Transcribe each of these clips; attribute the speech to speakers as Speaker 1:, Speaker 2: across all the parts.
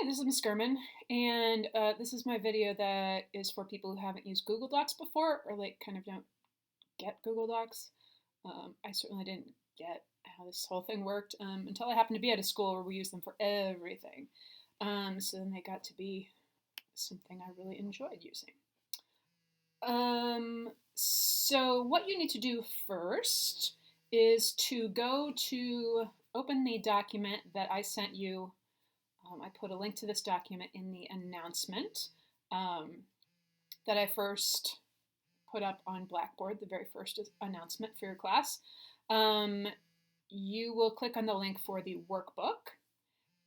Speaker 1: Hi, this is Ms. Gurman, and this is my video that is for people who haven't used Google Docs before or like kind of don't get Google Docs. I certainly didn't get how this whole thing worked until I happened to be at a school where we use them for everything. So then they got to be something I really enjoyed using. So what you need to do first is to go to open the document that I sent you. I put a link to this document in the announcement that I first put up on Blackboard, the very first announcement for your class. You will click on the link for the workbook,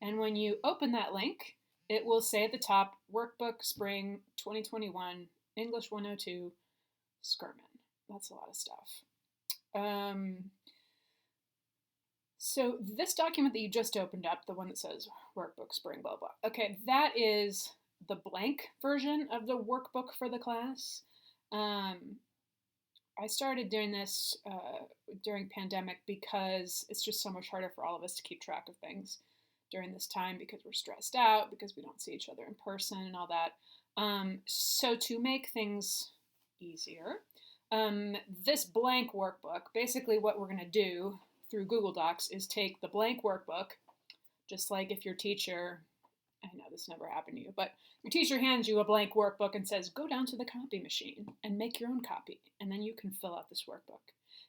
Speaker 1: and when you open that link, it will say at the top, Workbook Spring 2021, English 102, Skirman. That's a lot of stuff. So this document that you just opened up, the one that says Workbook Spring, blah, blah. Okay, that is the blank version of the workbook for the class. I started doing this during pandemic because it's just so much harder for all of us to keep track of things during this time because we're stressed out, because we don't see each other in person and all that. So to make things easier, this blank workbook, basically what we're going to do through Google Docs is take the blank workbook, just like if your teacher, I know this never happened to you, but your teacher hands you a blank workbook and says, go down to the copy machine and make your own copy, and then you can fill out this workbook.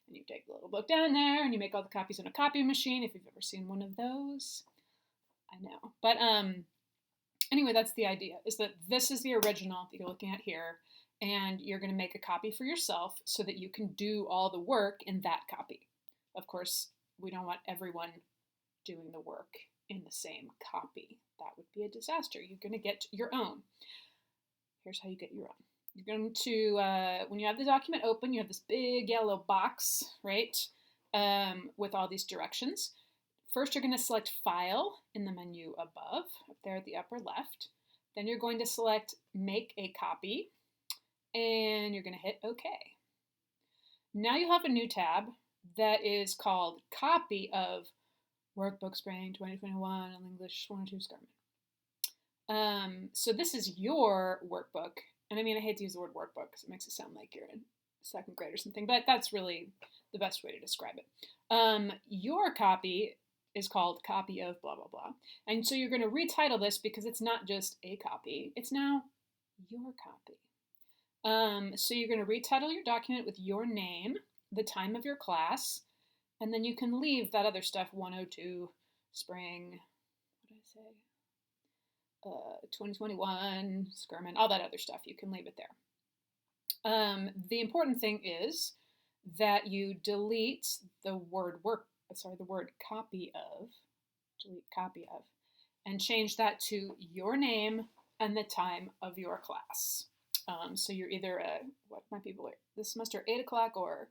Speaker 1: And you take the little book down there and you make all the copies in a copy machine, if you've ever seen one of those. I know. But anyway, that's the idea, is that this is the original that you're looking at here, and you're going to make a copy for yourself so that you can do all the work in that copy. Of course, we don't want everyone doing the work in the same copy. That would be a disaster. You're going to get your own. Here's how you get your own. You're going to, when you have the document open, you have this big yellow box, right, with all these directions. First, you're going to select File in the menu above, up there at the upper left. Then you're going to select Make a Copy, and you're going to hit OK. Now you have a new tab that is called Copy of Workbook Spring 2021 English 102 Scarman. So this is your workbook. And I mean, I hate to use the word workbook because it makes it sound like you're in second grade or something, but that's really the best way to describe it. Your copy is called Copy of blah, blah, blah. And so you're going to retitle this because it's not just a copy. It's now your copy. So you're going to retitle your document with your name, the time of your class, and then you can leave that other stuff, 102, spring, what did I say? 2021, Skirman, all that other stuff, you can leave it there. The important thing is that you delete the word copy of, and change that to your name and the time of your class. So you're either, what my people are, this semester 8 o'clock or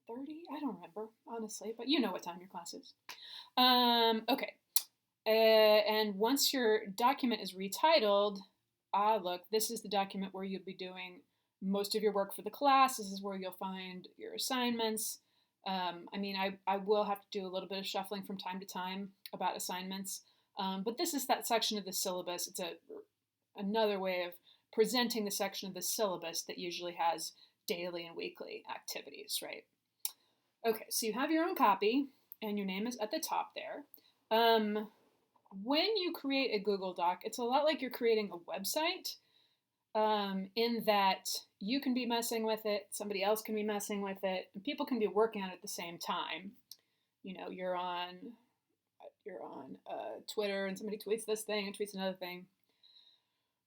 Speaker 1: 10:30? I don't remember, honestly, but you know what time your class is. Okay. And once your document is retitled, look, this is the document where you'll be doing most of your work for the class. This is where you'll find your assignments. I mean, I will have to do a little bit of shuffling from time to time about assignments, but this is that section of the syllabus. It's another way of presenting the section of the syllabus that usually has daily and weekly activities, right? Okay, so you have your own copy, and your name is at the top there. When you create a Google Doc, it's a lot like you're creating a website, in that you can be messing with it, somebody else can be messing with it, and people can be working on it at the same time. You know, you're on Twitter, and somebody tweets this thing and tweets another thing,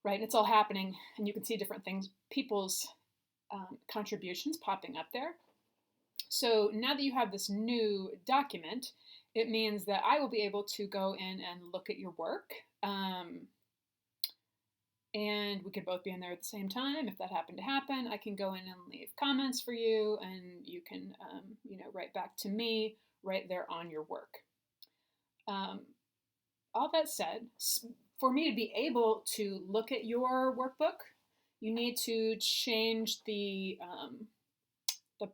Speaker 1: right? And it's all happening, and you can see different things, people's contributions popping up there. So now that you have this new document, it means that I will be able to go in and look at your work. And we could both be in there at the same time. If that happened to happen, I can go in and leave comments for you, and you can, write back to me right there on your work. All that said, for me to be able to look at your workbook, you need to change the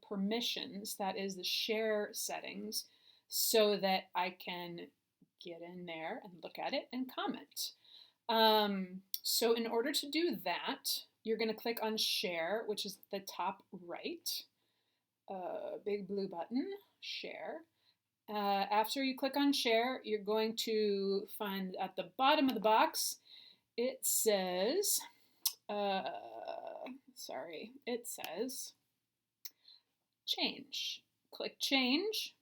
Speaker 1: permissions, that is the share settings, so that I can get in there and look at it and comment. So in order to do that, you're going to click on share, which is the top right, big blue button, share. After you click on share, you're going to find at the bottom of the box, it says, it says change. Click change,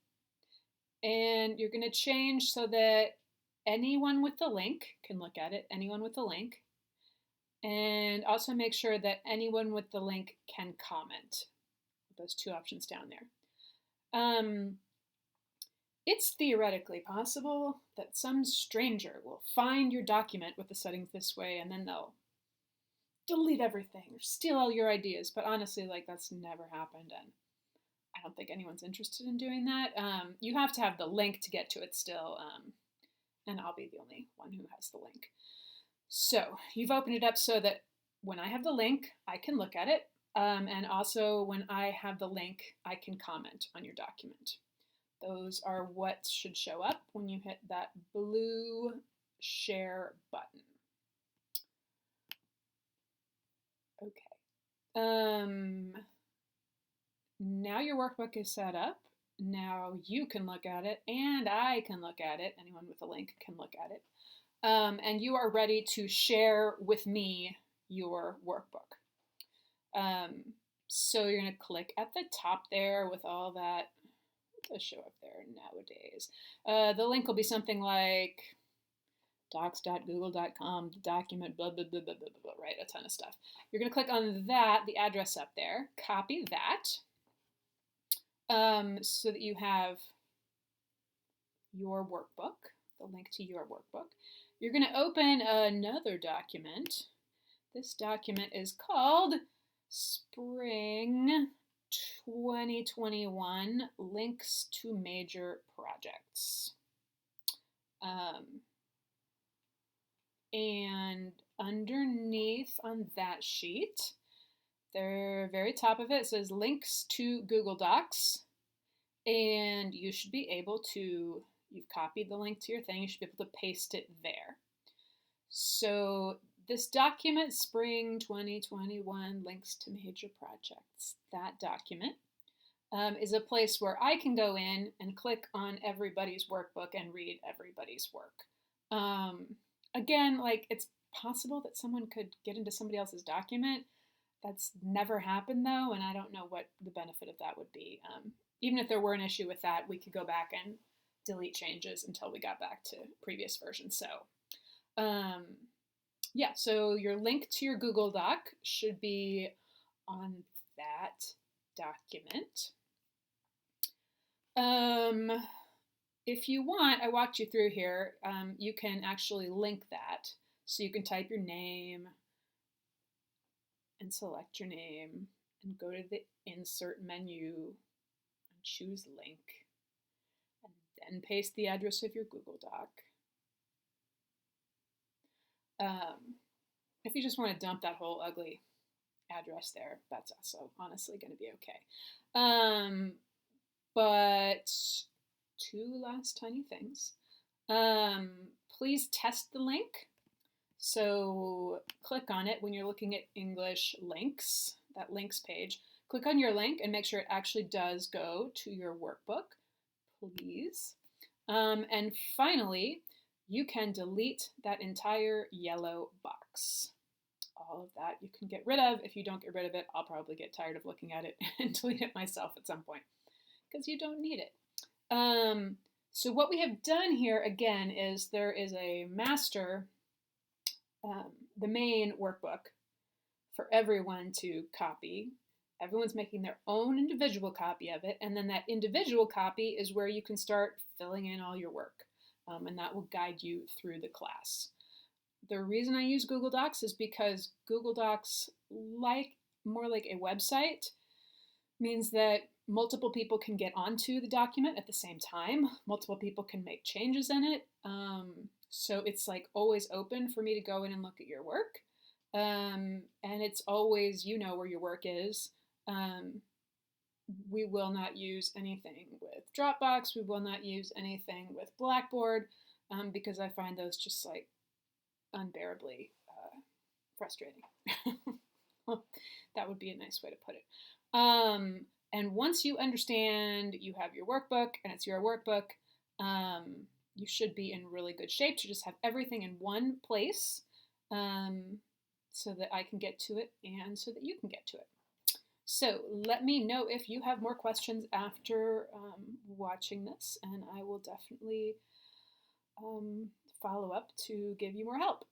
Speaker 1: and you're going to change so that anyone with the link can look at it, anyone with the link, and also make sure that anyone with the link can comment. Those two options down there. It's theoretically possible that some stranger will find your document with the settings this way, and then they'll delete everything or steal all your ideas. But honestly, like, that's never happened, and I don't think anyone's interested in doing that. You have to have the link to get to it still, and I'll be the only one who has the link. So you've opened it up so that when I have the link, I can look at it, and also when I have the link, I can comment on your document. Those are what should show up when you hit that blue share button. Okay. Now your workbook is set up. Now you can look at it, and I can look at it. Anyone with a link can look at it. And you are ready to share with me your workbook. So you're going to click at the top there with all that. What does show up there nowadays? The link will be something like docs.google.com, document, blah, blah, blah, blah, blah, blah, right? A ton of stuff. You're going to click on that, the address up there, copy that, so that you have your workbook, the link to your workbook. You're going to open another document. This document is called Spring 2021 Links to Major Projects. And underneath on that sheet, the very top of it says links to Google Docs. And you should be able to, you've copied the link to your thing, you should be able to paste it there. So this document, Spring 2021 Links to Major Projects, that document is a place where I can go in and click on everybody's workbook and read everybody's work. Again, like, it's possible that someone could get into somebody else's document. That's never happened though, and I don't know what the benefit of that would be. Even if there were an issue with that, we could go back and delete changes until we got back to previous versions. So yeah, so your link to your Google Doc should be on that document. If you want, I walked you through here, you can actually link that. So you can type your name and select your name and go to the insert menu and choose link and then paste the address of your Google Doc. If you just want to dump that whole ugly address there, that's also honestly going to be okay. But two last tiny things. Please test the link. So click on it when you're looking at English links, that links page. Click on your link and make sure it actually does go to your workbook, please. And finally, you can delete that entire yellow box. All of that you can get rid of. If you don't get rid of it, I'll probably get tired of looking at it and delete it myself at some point because you don't need it. So what we have done here again is there is a master, the main workbook for everyone to copy. Everyone's making their own individual copy of it, and then that individual copy is where you can start filling in all your work, and that will guide you through the class. The reason I use Google Docs is because Google Docs, more like a website, means that multiple people can get onto the document at the same time. Multiple people can make changes in it. So it's like always open for me to go in and look at your work. And it's always, you know where your work is. We will not use anything with Dropbox. We will not use anything with Blackboard. because I find those just like unbearably frustrating. That would be a nice way to put it. And once you understand you have your workbook and it's your workbook, you should be in really good shape to just have everything in one place, so that I can get to it and so that you can get to it. So let me know if you have more questions after watching this, and I will definitely follow up to give you more help.